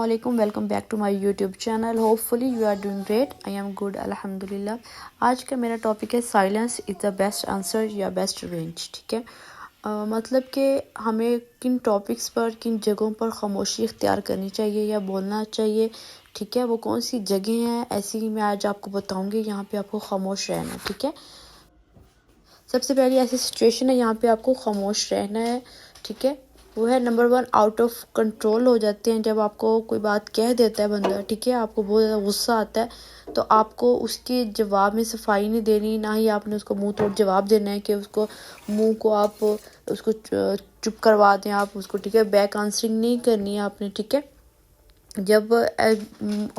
Assalamualaikum, welcome back to my YouTube channel. Hopefully you are doing great. I am good, alhamdulillah. आज का मेरा topic है silence is the best answer या best revenge. ठीक है, मतलब कि हमें किन टॉपिक्स पर, किन जगहों पर खामोशी इख्तियार करनी चाहिए या बोलना चाहिए. ठीक है, वो कौन सी जगह हैं ऐसी मैं आज आपको बताऊंगी. यहाँ पे आपको खामोश रहना है. ठीक है, सबसे पहली ऐसी सिचुएशन है यहाँ पे आपको खामोश रहना है. ठीक है, वो है नंबर 1, आउट ऑफ कंट्रोल हो जाते हैं जब आपको कोई बात कह देता है बंदा. ठीक है, आपको बहुत ज़्यादा गुस्सा आता है तो आपको उसके जवाब में सफाई नहीं देनी, ना ही आपने उसको मुंह तोड़ जवाब देना है कि उसको मुंह को आप उसको चुप करवा दें आप उसको. ठीक है, बैक आंसरिंग नहीं करनी है आपने. ठीक है, जब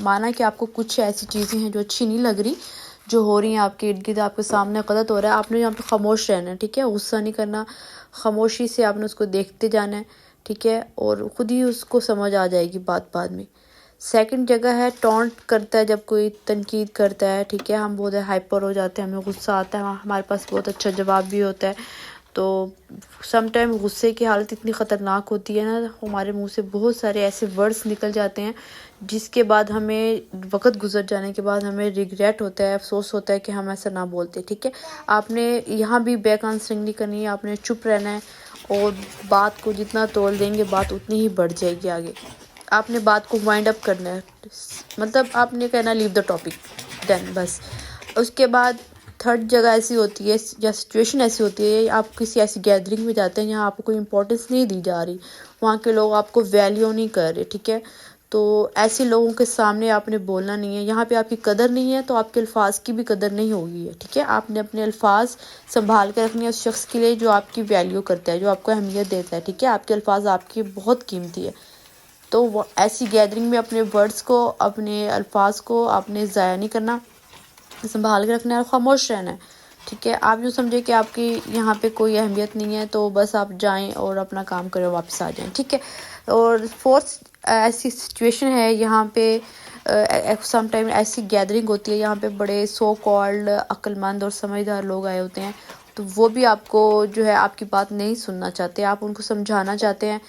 माना कि आपको कुछ ऐसी चीज़ें हैं जो अच्छी नहीं लग रही जो हो रही हैं आपके इर्द गिर्द, आपके सामने गलत हो रहा है, आपने यहाँ पे खामोश रहना है. ठीक है, गुस्सा नहीं करना, खामोशी से आपने उसको देखते जाना है. ठीक है, और ख़ुद ही उसको समझ आ जाएगी बात बाद में. सेकंड जगह है टॉन्ट करता है, जब कोई तनकीद करता है. ठीक है, हम बहुत हाइपर हो जाते हैं, हमें गुस्सा आता है, हमारे पास बहुत अच्छा जवाब भी होता है. तो सम टाइम गुस्से की हालत इतनी ख़तरनाक होती है ना, हमारे मुंह से बहुत सारे ऐसे वर्ड्स निकल जाते हैं जिसके बाद हमें वक्त गुजर जाने के बाद हमें रिग्रेट होता है, अफसोस होता है कि हम ऐसा ना बोलते. ठीक है, आपने यहाँ भी बैक आंसरिंग नहीं करनी है, आपने चुप रहना है और बात को जितना तोड़ देंगे बात उतनी ही बढ़ जाएगी आगे. आपने बात को वाइंड अप करना है, मतलब आपने कहना लीव द टॉपिक देन बस. उसके बाद थर्ड जगह ऐसी होती है या सिचुएशन ऐसी होती है, आप किसी ऐसी गैदरिंग में जाते हैं जहाँ आपको कोई इंपॉर्टेंस नहीं दी जा रही, वहाँ के लोग आपको वैल्यू नहीं कर रहे. ठीक है, तो ऐसे लोगों के सामने आपने बोलना नहीं है. यहाँ पे आपकी कदर नहीं है तो आपके अल्फाज की भी कदर नहीं होगी. ठीक है, आपने अपने अल्फाज संभाल कर रखने हैं उस शख्स के लिए जो आपकी वैल्यू करता है, जो आपको अहमियत देता है. ठीक है, आपके अल्फाज आपके बहुत कीमती है. तो ऐसी गैदरिंग में अपने वर्ड्स को, अपने अल्फाज को आपने ज़ाया नहीं करना, संभाल के रखना है और खामोश रहना है. ठीक है, आप यूँ समझे कि आपकी यहाँ पे कोई अहमियत नहीं है तो बस आप जाएं और अपना काम करें और वापस आ जाएं. ठीक है, और फोर्थ ऐसी सिचुएशन है यहाँ पे सम टाइम ऐसी गैदरिंग होती है यहाँ पे बड़े सो कॉल्ड अक्लमंद और समझदार लोग आए होते हैं, तो वो भी आपको जो है आपकी बात नहीं सुनना चाहते, आप उनको समझाना चाहते हैं.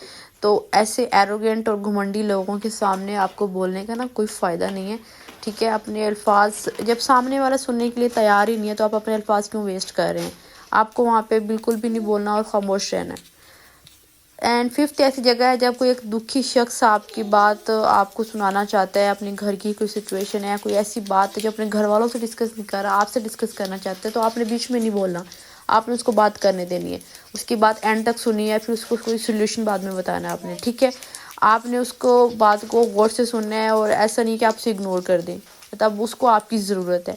तो ऐसे एरोगेंट और घमंडी लोगों के सामने आपको बोलने का ना कोई फ़ायदा नहीं है. ठीक है, अपने अल्फाज जब सामने वाला सुनने के लिए तैयार ही नहीं है तो आप अपने अल्फाज क्यों वेस्ट कर रहे हैं. आपको वहाँ पे बिल्कुल भी नहीं बोलना और ख़ामोश रहना है. एंड फिफ्थ ऐसी जगह है जब कोई एक दुखी शख्स आपकी बात आपको सुनाना चाहता है, अपने घर की कोई सिचुएशन है, कोई ऐसी बात है जो अपने घर वालों से डिस्कस नहीं कर रहा, आपसे डिस्कस करना चाहते हैं, तो आपने बीच में नहीं बोलना, आपने उसको बात करने देनी है. उसकी बात एंड तक सुनी है, फिर उसको कोई सोल्यूशन बाद में बताना है आपने. ठीक है, आपने उसको बात को गौर से सुनना है और ऐसा नहीं कि आप उसे इग्नोर कर दें, तब उसको आपकी ज़रूरत है.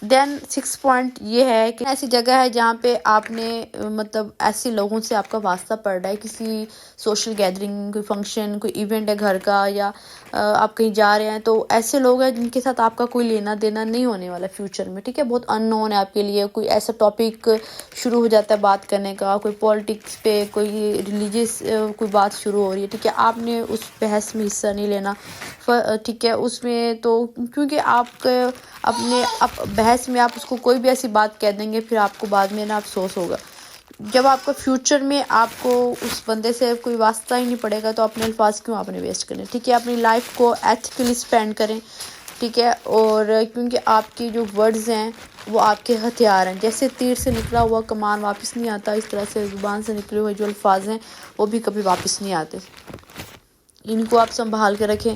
देन 6 पॉइंट ये है कि ऐसी जगह है जहाँ पे आपने मतलब ऐसे लोगों से आपका वास्ता पड़ रहा है, किसी सोशल गैदरिंग, कोई फंक्शन, कोई इवेंट है घर का, या आप कहीं जा रहे हैं, तो ऐसे लोग हैं जिनके साथ आपका कोई लेना देना नहीं होने वाला फ्यूचर में. ठीक है, बहुत अननोन है आपके लिए. कोई ऐसा टॉपिक शुरू हो जाता है बात करने का, कोई पॉलिटिक्स पे, कोई रिलीजियस कोई बात शुरू हो रही है. ठीक है, आपने उस बहस में हिस्सा नहीं लेना. ठीक है, उसमें तो क्योंकि आप अपने बहस में आप उसको कोई भी ऐसी बात कह देंगे फिर आपको बाद में ना अफसोस होगा. जब आपको फ्यूचर में आपको उस बंदे से कोई वास्ता ही नहीं पड़ेगा तो अपने अल्फाज क्यों आपने वेस्ट करने. ठीक है, अपनी लाइफ को एथिकली स्पेंड करें. ठीक है, और क्योंकि आपकी जो वर्ड्स हैं वो आपके हथियार हैं. जैसे तीर से निकला हुआ कमान वापस नहीं आता, इस तरह से ज़ुबान से निकले हुए जो अल्फाज हैं वो भी कभी वापस नहीं आते. इनको आप संभाल के रखें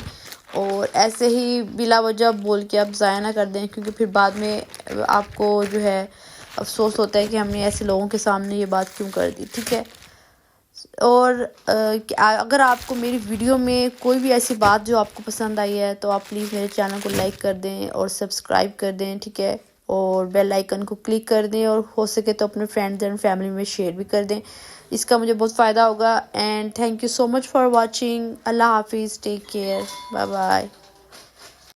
और ऐसे ही बिला वजह बोल के आप ज़ाया ना कर दें, क्योंकि फिर बाद में आपको जो है अफसोस होता है कि हमने ऐसे लोगों के सामने ये बात क्यों कर दी. ठीक है, और अगर आपको मेरी वीडियो में कोई भी ऐसी बात जो आपको पसंद आई है तो आप प्लीज़ मेरे चैनल को लाइक कर दें और सब्सक्राइब कर दें. ठीक है, और बेल आइकन को क्लिक कर दें और हो सके तो अपने फ्रेंड्स एंड फैमिली में शेयर भी कर दें, इसका मुझे बहुत फ़ायदा होगा. And thank you so much for watching. अल्लाह हाफिज़, टेक केयर, बाय बाय.